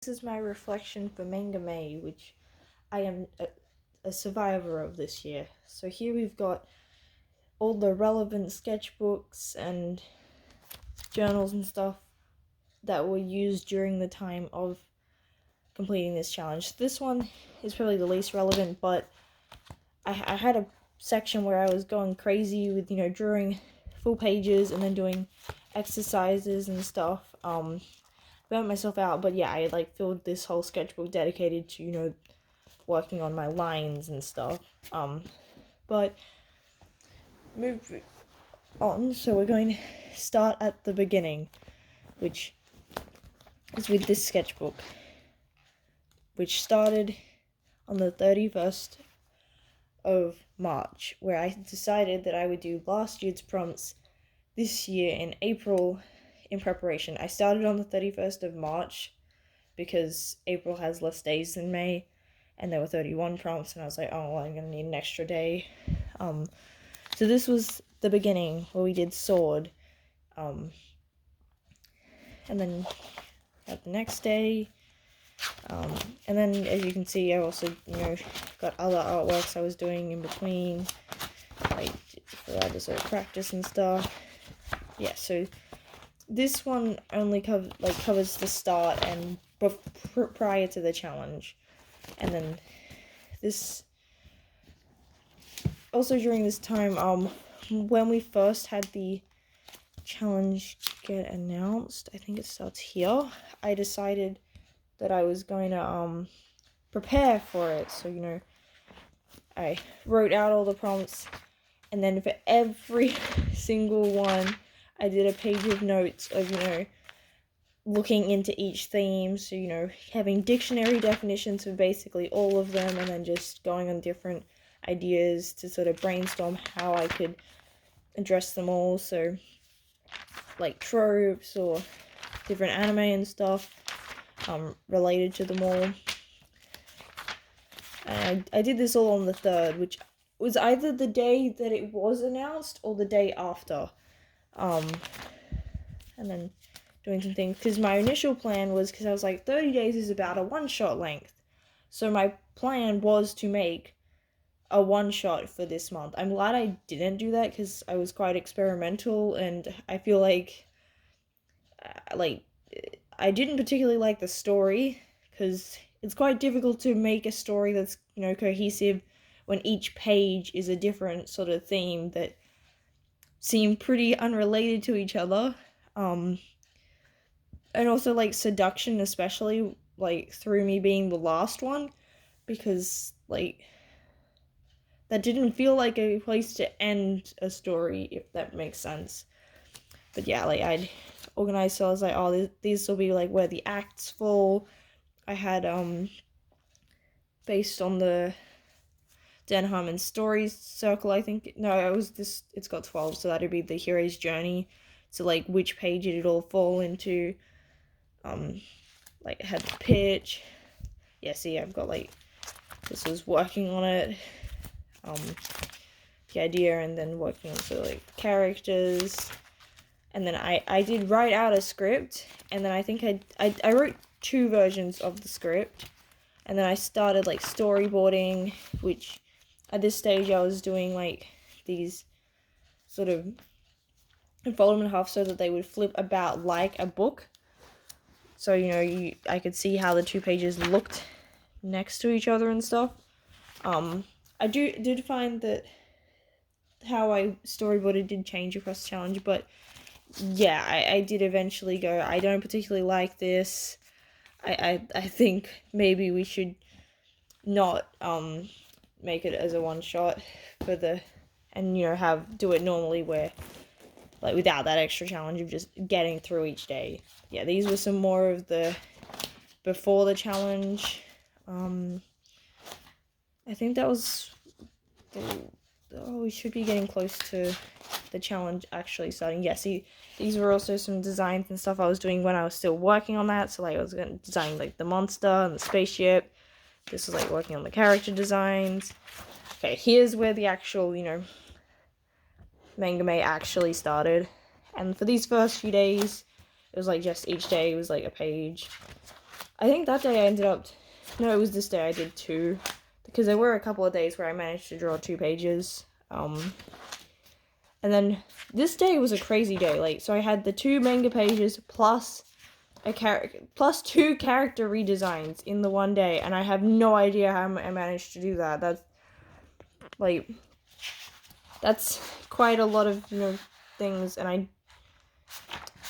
This is my reflection for Manga May, which I am a survivor of this year. So here we've got all the relevant sketchbooks and journals and stuff that were used during the time of completing this challenge. This one is probably the least relevant, but I had a section where I was going crazy with, drawing full pages and then doing exercises and stuff. Burnt myself out, but yeah, I filled this whole sketchbook dedicated to, working on my lines and stuff. But moving on, so we're going to start at the beginning, which is with this sketchbook, which started on the 31st of March, where I decided that I would do last year's prompts this year in April in preparation. I started on the 31st of March because April has less days than May, and there were 31 prompts, and I was like, oh, well, I'm going to need an extra day. So this was the beginning where we did sword. And then at the next day, and then as you can see, I also, got other artworks I was doing in between, for other sort of practice and stuff. Yeah, so this one only covers the start and prior to the challenge. And then this, also during this time, when we first had the challenge get announced, I think it starts here, I decided that I was going to prepare for it. So, I wrote out all the prompts, and then for every single one, I did a page of notes of, looking into each theme. So, having dictionary definitions of basically all of them, and then just going on different ideas to sort of brainstorm how I could address them all. So, tropes or different anime and stuff related to them all. And I did this all on the 3rd, which was either the day that it was announced or the day after. And then doing some things, because my initial plan was, because I was like, 30 days is about a one-shot length. So my plan was to make a one-shot for this month. I'm glad I didn't do that, because I was quite experimental, and I feel like I didn't particularly like the story, because it's quite difficult to make a story that's, cohesive when each page is a different sort of theme that seem pretty unrelated to each other. And also, seduction especially, through me being the last one, because, that didn't feel like a place to end a story, if that makes sense. But yeah, I'd organized, so I was like, oh, these will be, where the acts fall. I had, based on the Dan Harmon's stories circle, I think, no, it's got 12, so that'd be the hero's journey, so, which page it'd all fall into, it had the pitch, yeah, see, I've got, this was working on it, the idea, and then working on, so, characters, and then I did write out a script, and then I think I wrote 2 versions of the script, and then I started, storyboarding, which, at this stage, I was doing, these sort of fold them in half so that they would flip about like a book. So, I could see how the 2 pages looked next to each other and stuff. I did find that how I storyboarded did change across the challenge, but yeah, I did eventually go, I don't particularly like this. I think maybe we should not make it as a one shot for the, and do it normally where without that extra challenge of just getting through each day. Yeah, these were some more of the before the challenge. I think that was we should be getting close to the challenge actually starting. Yeah, see, these were also some designs and stuff I was doing when I was still working on that. So I was going to design the monster and the spaceship. This was working on the character designs. Okay, here's where the actual, Manga May actually started. And for these first few days, it was just each day was a page. I think that day I ended up, no, it was this day I did 2, because there were a couple of days where I managed to draw 2 pages. And then this day was a crazy day. Like, so I had the 2 manga pages plus plus 2 character redesigns in the one day, and I have no idea how I managed to do that. That's quite a lot of, things, and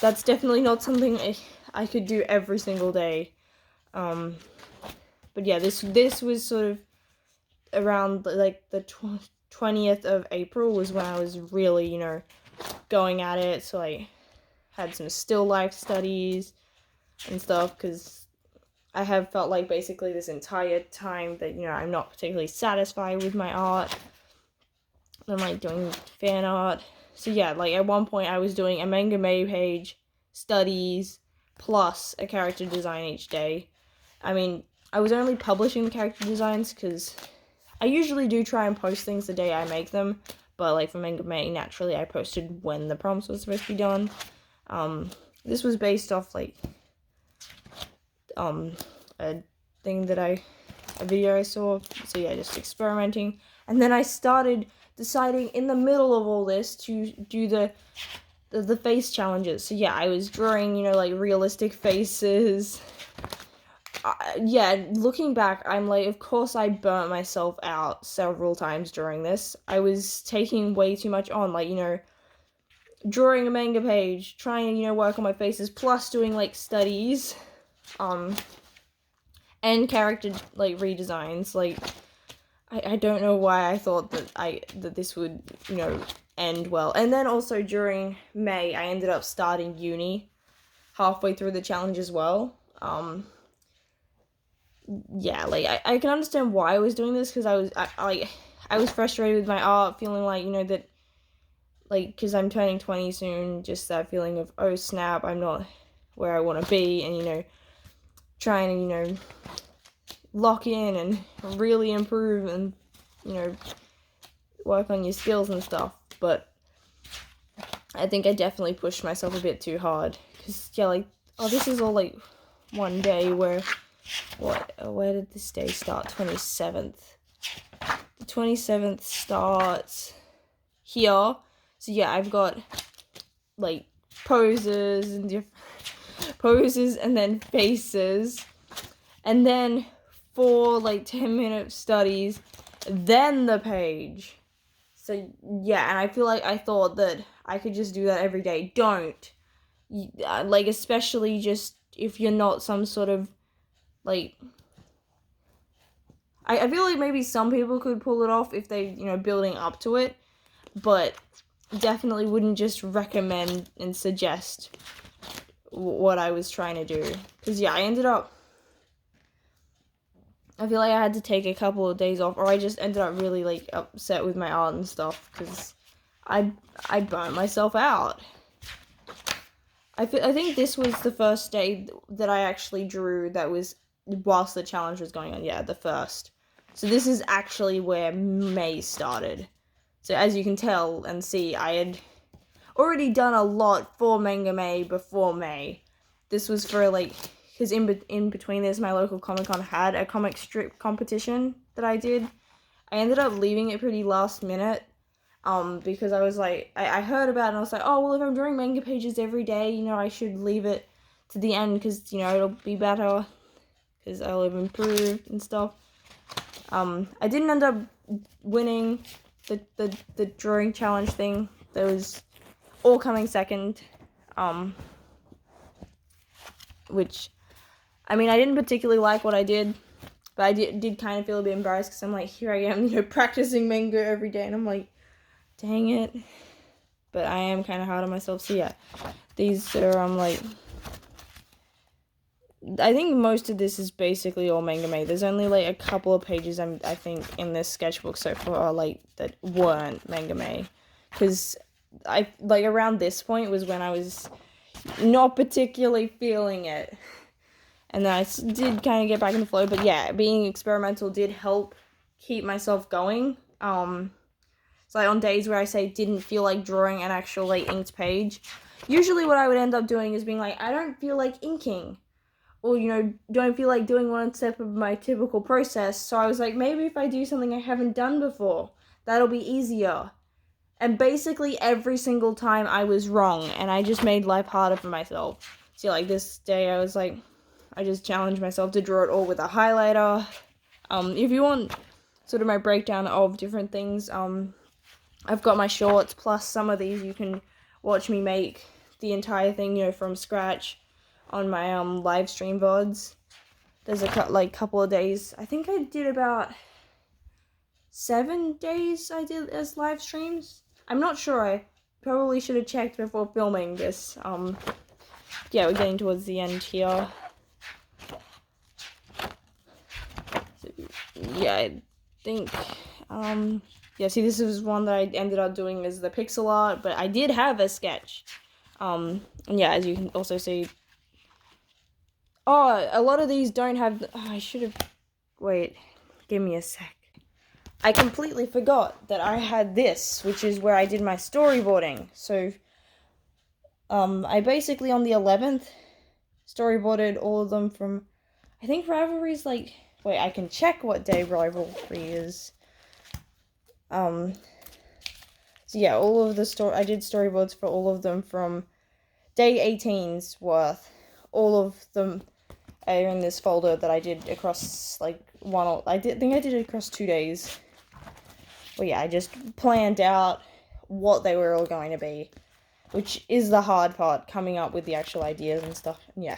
that's definitely not something I could do every single day. But yeah, this was sort of around like the 20th of April was when I was really, going at it. So I had some still life studies and stuff, because I have felt like basically this entire time that, I'm not particularly satisfied with my art. I'm like doing fan art. So yeah, like at one point I was doing a Manga May page, studies, plus a character design each day. I mean, I was only publishing the character designs because I usually do try and post things the day I make them, but like for Manga May, naturally I posted when the prompts was supposed to be done. This was based off like a video I saw, so yeah, just experimenting. And then I started deciding in the middle of all this to do the face challenges. So yeah, I was drawing, like realistic faces. Yeah, looking back, I'm like, of course I burnt myself out several times during this. I was taking way too much on, like, drawing a manga page, trying to, work on my faces, plus doing, like, studies, and character, like, redesigns. Like, I don't know why I thought that this would, end well. And then also during May, I ended up starting uni halfway through the challenge as well. Yeah, like, I can understand why I was doing this, because I was frustrated with my art, feeling like, that, like, because I'm turning 20 soon, just that feeling of, oh snap, I'm not where I want to be, and, trying to, lock in and really improve and, work on your skills and stuff. But I think I definitely pushed myself a bit too hard, because, yeah, like, oh, this is all, like, one day where did this day start? 27th. The 27th starts here. So yeah, I've got like poses and then faces, and then 4 like 10-minute studies, then the page. So yeah, and I feel like I thought that I could just do that every day. Don't. Like, especially just if you're not some sort of like, I feel like maybe some people could pull it off if they, building up to it, but definitely wouldn't just recommend and suggest what I was trying to do. Because, yeah, I feel like I had to take a couple of days off, or I just ended up really, like, upset with my art and stuff, because I burnt myself out. I think this was the first day that I actually drew that was whilst the challenge was going on. Yeah, the first. So this is actually where May started. So as you can tell and see, I had already done a lot for Manga May before May. This was for, like, because in between this, my local Comic-Con had a comic strip competition that I did. I ended up leaving it pretty last minute, because I was like, I heard about it and I was like, oh, well, if I'm drawing manga pages every day, I should leave it to the end, because, it'll be better, because I'll have improved and stuff. I didn't end up winning the drawing challenge thing. That was all coming second, which, I mean, I didn't particularly like what I did, but I did kind of feel a bit embarrassed, because I'm like, here I am, practicing manga every day, and I'm like, dang it. But I am kind of hard on myself, so yeah, these are, like, I think most of this is basically all Manga May. There's only, like, a couple of pages, I think, in this sketchbook so far, like, that weren't Manga May. Because around this point was when I was not particularly feeling it. And then I did kind of get back in the flow. But yeah, being experimental did help keep myself going. So, like, on days where I say didn't feel like drawing an actual, like, inked page, usually what I would end up doing is being like, I don't feel like inking. or, don't feel like doing one step of my typical process. So I was like, maybe if I do something I haven't done before, that'll be easier. And basically every single time I was wrong, and I just made life harder for myself. So like this day I was like, I just challenged myself to draw it all with a highlighter. If you want sort of my breakdown of different things, I've got my shorts, plus some of these you can watch me make the entire thing, from scratch on my live stream VODs. There's a couple of days. I think I did about 7 days I did as live streams. I'm not sure. I probably should have checked before filming this. Yeah, we're getting towards the end here. Yeah, I think, yeah, see, this is one that I ended up doing as the pixel art, but I did have a sketch. And yeah, as you can also see, a lot of these don't have, I should have, wait, give me a sec. I completely forgot that I had this, which is where I did my storyboarding. So, I basically, on the 11th, storyboarded all of them from, I think Rivalry's like, wait, I can check what day Rivalry is. So yeah, all of the I did storyboards for all of them from day 18's worth. All of them are in this folder that I did across, like, I think I did it across 2 days. Well, yeah, I just planned out what they were all going to be, which is the hard part, coming up with the actual ideas and stuff. And yeah,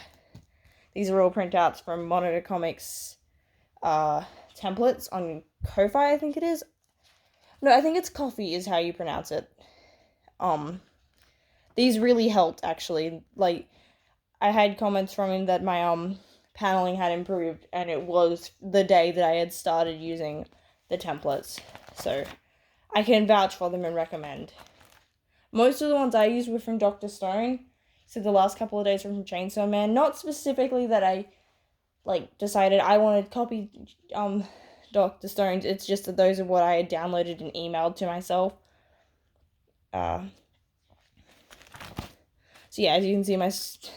these are all printouts from Monitor Comics templates on Ko-Fi, I think it is. No, I think it's Coffee is how you pronounce it. These really helped, actually. Like, I had comments from him that my paneling had improved, and it was the day that I had started using the templates. So I can vouch for them and recommend. Most of the ones I used were from Dr. Stone. So the last couple of days were from Chainsaw Man. Not specifically that I decided I wanted to copy Dr. Stone's. It's just that those are what I had downloaded and emailed to myself. So yeah, as you can see,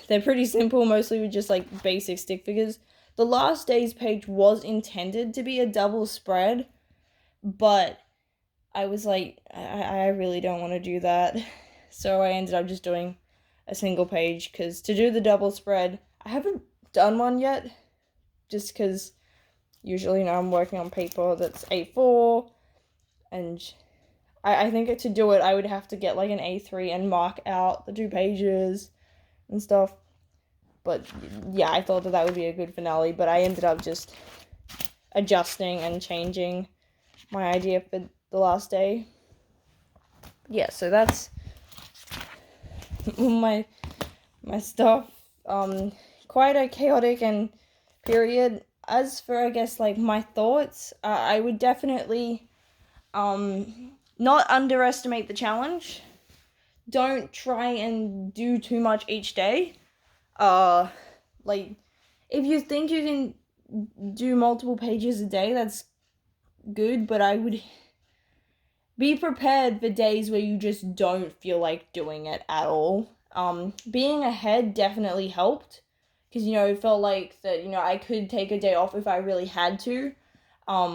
they're pretty simple, mostly with just basic stick figures. The last day's page was intended to be a double spread, but I was like, I really don't want to do that. So I ended up just doing a single page, because to do the double spread, I haven't done one yet, just because usually I'm working on paper that's A4, and I think to do it, I would have to get an A3 and mark out the 2 pages and stuff. But yeah, I thought that would be a good finale, but I ended up just adjusting and changing my idea for the last day. Yeah, so that's my stuff. Quite a chaotic and period. As for, I guess, my thoughts, I would definitely not underestimate the challenge. Don't try and do too much each day. If you think you can do multiple pages a day, that's good, but I would be prepared for days where you just don't feel like doing it at all. Being ahead definitely helped, because, it felt like that, I could take a day off if I really had to,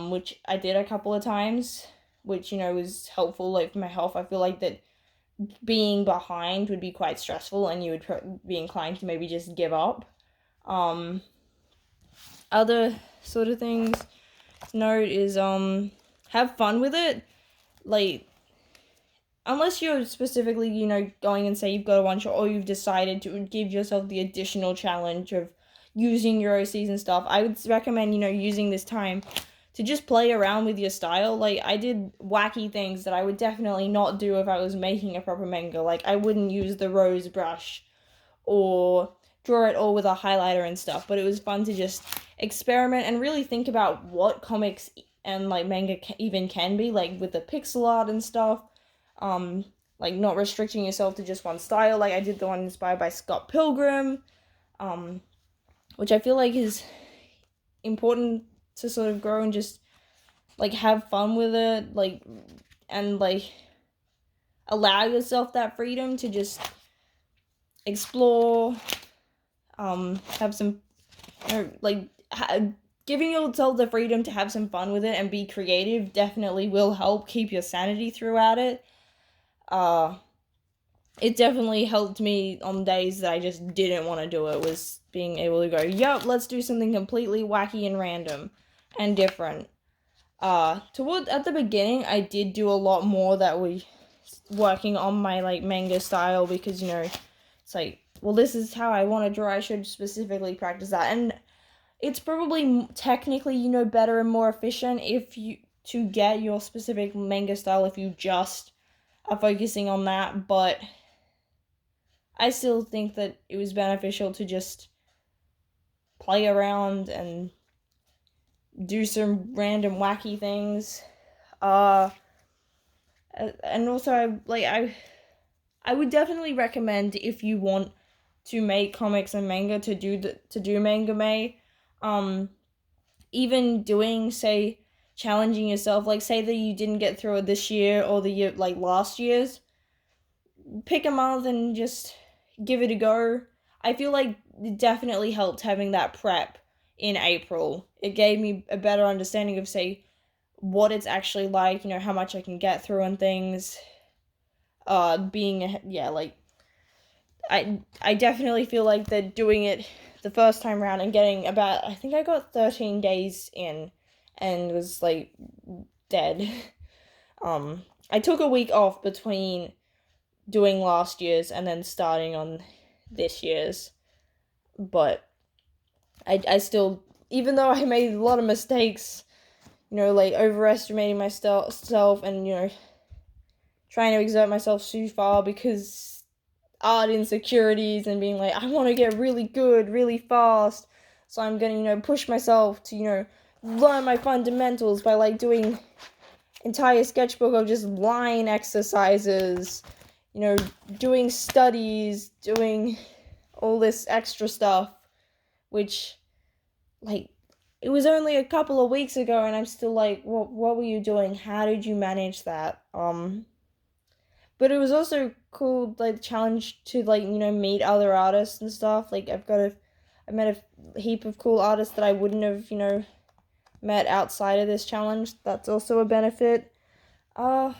which I did a couple of times, which, was helpful, for my health. I feel like that being behind would be quite stressful, and you would be inclined to maybe just give up. Other sort of things to note is, have fun with it. Unless you're specifically, going and say you've got a one shot, or you've decided to give yourself the additional challenge of using your OCs and stuff, I would recommend, using this time to just play around with your style. I did wacky things that I would definitely not do if I was making a proper manga. I wouldn't use the rose brush or draw it all with a highlighter and stuff, but it was fun to just experiment and really think about what comics and manga even can be, with the pixel art and stuff. Not restricting yourself to just one style. I did the one inspired by Scott Pilgrim, which I feel like is important to sort of grow and just have fun with it, and allow yourself that freedom to just explore, have some like giving yourself the freedom to have some fun with it and be creative definitely will help keep your sanity throughout it. It definitely helped me on days that I just didn't want to do it, was being able to go, yep, let's do something completely wacky and random and different. At the beginning, I did do a lot more that was working on my, like, manga style, because, it's like, well, this is how I want to draw, I should specifically practice that, and it's probably technically, better and more efficient to get your specific manga style if you just are focusing on that, but I still think that it was beneficial to just play around and do some random wacky things. And also I would definitely recommend, if you want to make comics and manga, to do manga May. Even doing, say, challenging yourself, like say that you didn't get through it this year or the year, like last year's, pick a month and just give it a go. I feel like it definitely helped having that prep in April. It gave me a better understanding of, say, what it's actually like, how much I can get through and things. I definitely feel like that doing it the first time around and getting about, I think I got 13 days in and was, like, dead. I took a week off between doing last year's and then starting on this year's, but I still, even though I made a lot of mistakes, like overestimating myself and, trying to exert myself too far because art insecurities and being like, I want to get really good really fast, so I'm gonna, push myself to, learn my fundamentals by, like, doing entire sketchbook of just line exercises, doing studies, doing all this extra stuff, which, like, it was only a couple of weeks ago and I'm still like, what were you doing? How did you manage that? But it was also cool, like, the challenge to, like, meet other artists and stuff. Like, I met a heap of cool artists that I wouldn't have, met outside of this challenge. That's also a benefit. And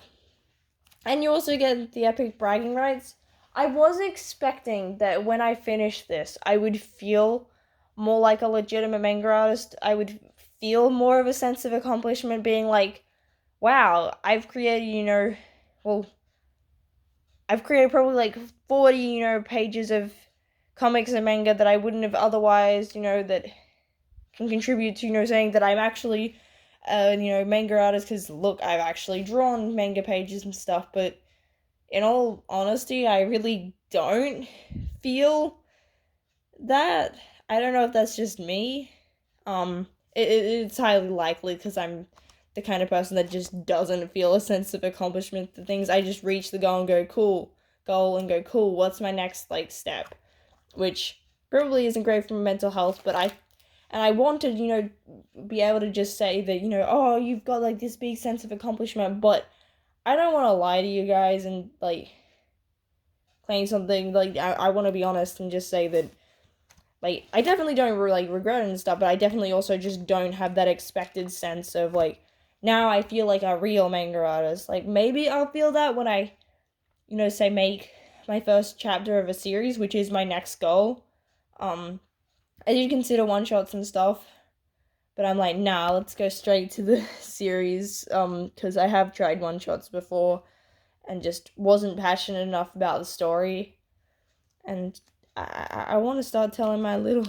you also get the epic bragging rights. I was expecting that when I finished this, I would feel more like a legitimate manga artist. I would feel more of a sense of accomplishment, being like, wow, I've created, I've created probably like 40, pages of comics and manga that I wouldn't have otherwise, that can contribute to, saying that I'm actually, manga artist, because, look, I've actually drawn manga pages and stuff, but in all honesty, I really don't feel that. I don't know if that's just me. It's highly likely, because I'm the kind of person that just doesn't feel a sense of accomplishment. The things, I just reach the goal and go, cool, what's my next, like, step? Which probably isn't great for mental health, but I wanted, be able to just say that, oh, you've got, like, this big sense of accomplishment, but I don't want to lie to you guys and, like, claim something. Like, I want to be honest and just say that, like, I definitely don't, like, regret it and stuff, but I definitely also just don't have that expected sense of, like, now I feel like a real manga artist. Like, maybe I'll feel that when I, say, make my first chapter of a series, which is my next goal. I did consider one-shots and stuff, but I'm like, nah, let's go straight to the series, because I have tried one-shots before and just wasn't passionate enough about the story, and I want to start telling my little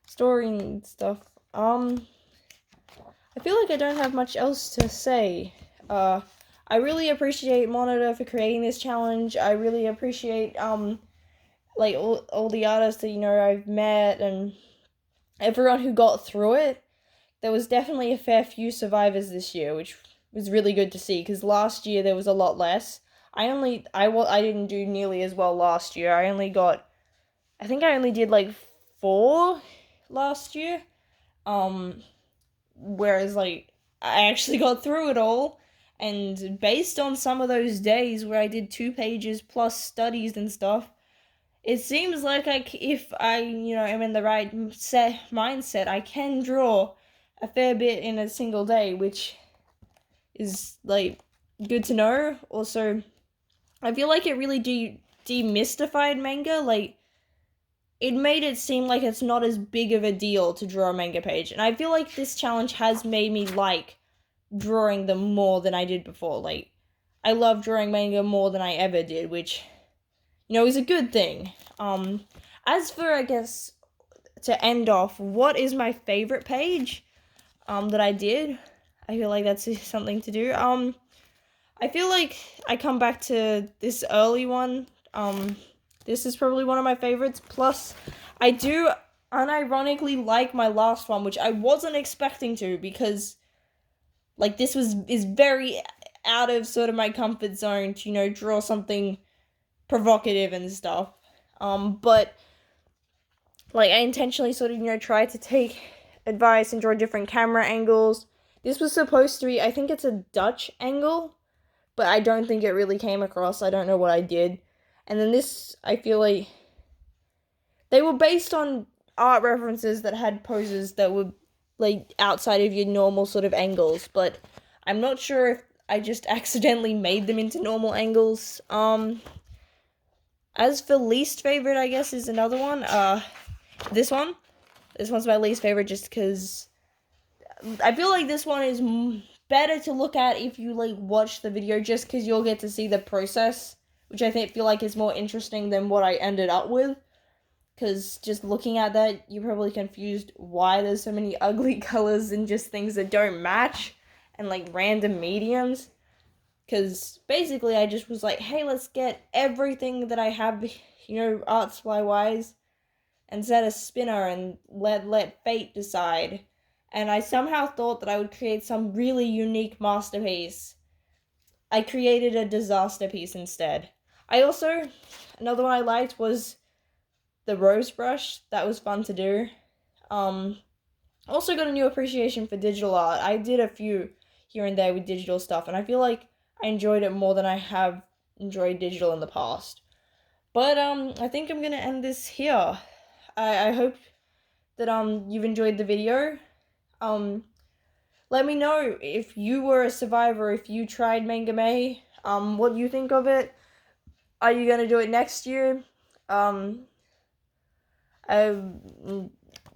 story and stuff. I feel like I don't have much else to say. I really appreciate Monitor for creating this challenge. I really appreciate, like, all the artists that, I've met and everyone who got through it. There was definitely a fair few survivors this year, which was really good to see, because last year there was a lot less. I didn't do nearly as well last year. I think I only did, like, 4 last year. Whereas, like, I actually got through it all, and based on some of those days where I did 2 pages plus studies and stuff, it seems like if I, am in the right mindset, I can draw a fair bit in a single day, which is like good to know. Also, I feel like it really demystified manga. Like, it made it seem like it's not as big of a deal to draw a manga page, and I feel like this challenge has made me like drawing them more than I did before. Like, I love drawing manga more than I ever did, which is a good thing. As for, I guess, to end off, what is my favorite page that I did? I feel like that's something to do. I feel like I come back to this early one. This is probably one of my favorites. Plus, I do unironically like my last one, which I wasn't expecting to, because like this is very out of sort of my comfort zone to draw something provocative and stuff. But like I intentionally sort of tried to take advice and draw different camera angles. This was supposed to be, I think it's a Dutch angle, but I don't think it really came across. I don't know what I did. And then this, I feel like they were based on art references that had poses that were like outside of your normal sort of angles, but I'm not sure if I just accidentally made them into normal angles. As for least favorite, I guess is another one. This one. This one's my least favorite just because I feel like this one is better to look at if you like watch the video, just because you'll get to see the process, which I feel like is more interesting than what I ended up with. Because just looking at that, you're probably confused why there's so many ugly colors and just things that don't match and like random mediums. Because basically I just was like, hey, let's get everything that I have, art supply wise, and set a spinner and let fate decide. And I somehow thought that I would create some really unique masterpiece. I created a disaster piece instead. Another one I liked was the rose brush. That was fun to do. Also got a new appreciation for digital art. I did a few here and there with digital stuff, and I feel like I enjoyed it more than I have enjoyed digital in the past. But I think I'm gonna end this here. I hope that you've enjoyed the video. Let me know if you were a survivor, if you tried Manga May, what you think of it. Are you gonna do it next year?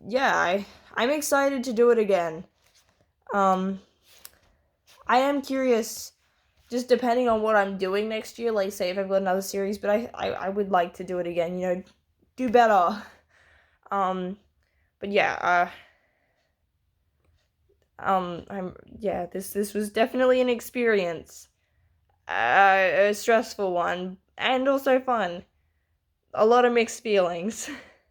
Yeah, I'm excited to do it again. I am curious, just depending on what I'm doing next year, like say if I've got another series, but I would like to do it again, do better. But yeah, this was definitely an experience, a stressful one, and also fun. A lot of mixed feelings.